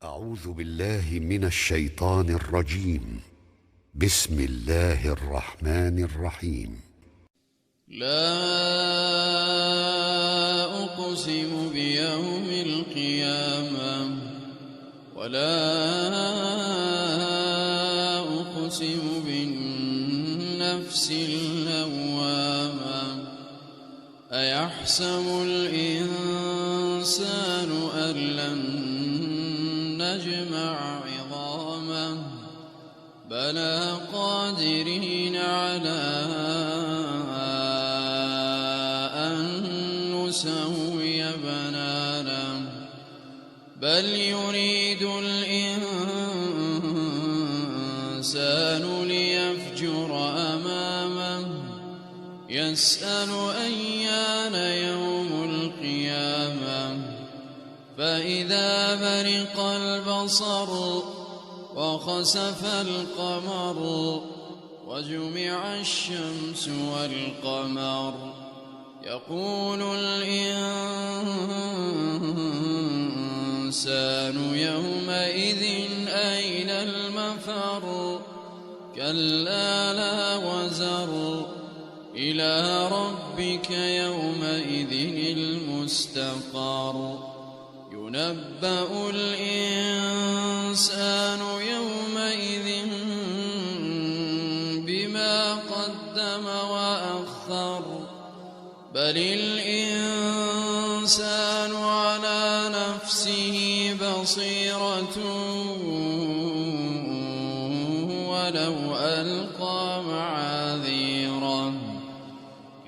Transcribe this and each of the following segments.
أعوذ بالله من الشيطان الرجيم. بسم الله الرحمن الرحيم. لا أقسم بيوم القيامة ولا أقسم بالنفس اللوامة أيحسب الإنسان أن لن نجمع عظامه بلى قادرين على أن نسوي بنانه بل يريد الإنسان ليفجر أمامه يسأل أيان يوم القيامة فإذا برق البصر وخسف القمر وجمع الشمس والقمر يقول الإنسان يومئذ أين المفر كلا لا وزر إلى ربك يومئذ المستقر ينبأ الإنسان يومئذ بما قدم وأخر بل الإنسان على نفسه بصيرة ولو ألقى معاذيره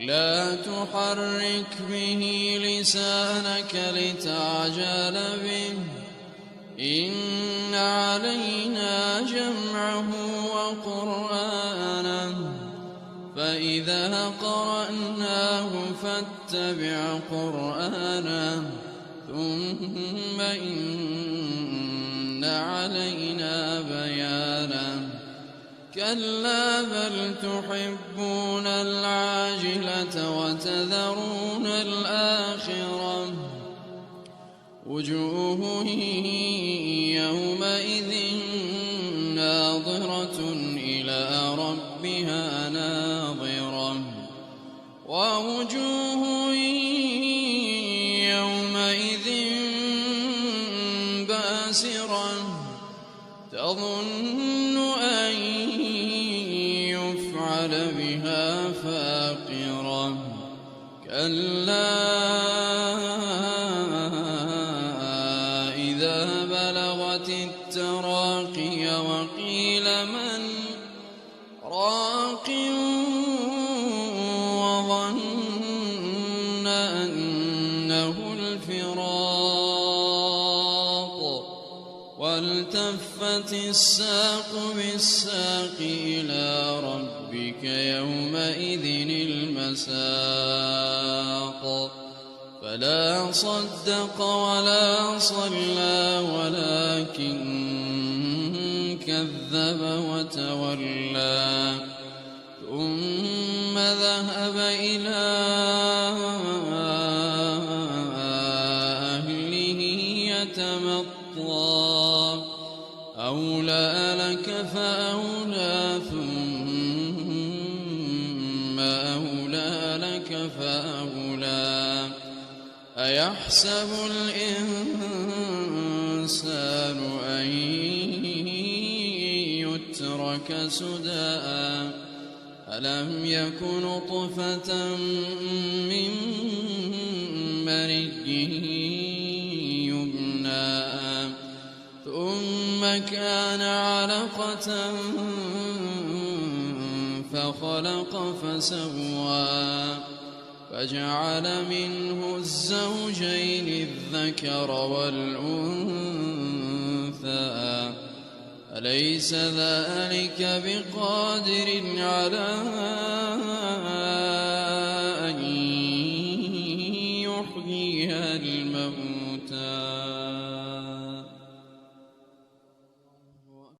لا تحرك به لسانك لتعجل به إن علينا جمعه وقرآنه فإذا قرأناه فاتبع قرآنه ثم إن علينا بيانه كلا بل تحبون العاجلة وتذرون الآخرة وجوه يومئذ ناظرة إلى ربها ناظرة ووجوه يومئذ باسرة تظن أن يفعل بها فاقرة كلا إذا بلغت التراقي وقيل من راق وظن أنه الفراق والتفت الساق بالساق إلى ربك يومئذ المساق فلا صدق ولا صلى ولكن كذب وتولى ثم ذهب إلى أهله يتمطى أولى لك فأولى ثم أولى لك فأولى أيحسب الإنسان أن يترك سدى ألم يك نطفة من مني يمنى ثم كان علقة فخلق فسوى فجعل منه الزوجين الذكر والأنثى أليس ذلك بقادر على